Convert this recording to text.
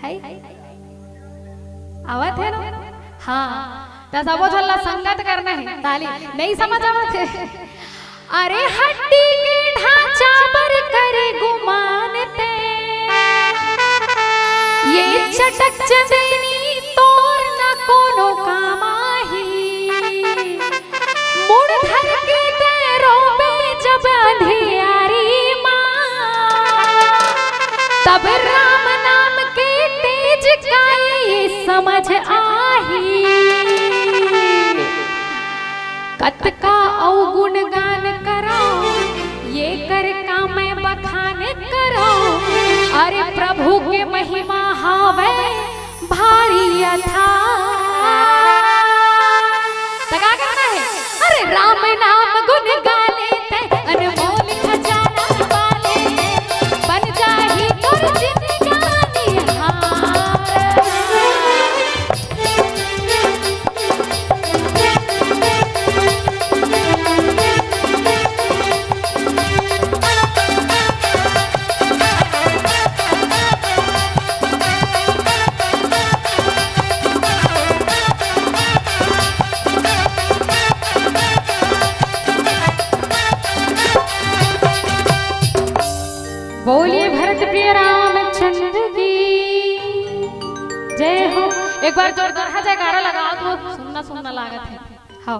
है आवत है ना। हाँ तो सबो झल्ला संगत करना है ताली नहीं समझ आवत है। अरे हड्डी के ढांचा पर करे गुमानते ये चटक चंदेनी तोर न कोनो कामाही मुड़ धर के तेरो पे जब अंधियारी माँ तब राम नाम के तेज का ये समझ आही कत का अवगुण गान करो ये कर का मैं बखान करो। अरे प्रभु के महिमा हावे भारी अथा तका करना है। अरे राम नाम गुण गाने ते अनमोल खजाना वाले बन जाही तोर जिंदगानी हार। बोलिए भरत प्रिय रामचंद्र की जय हो। एक बार जोरदार जयकारा लगाओ तो सुनना सुनना लागत है।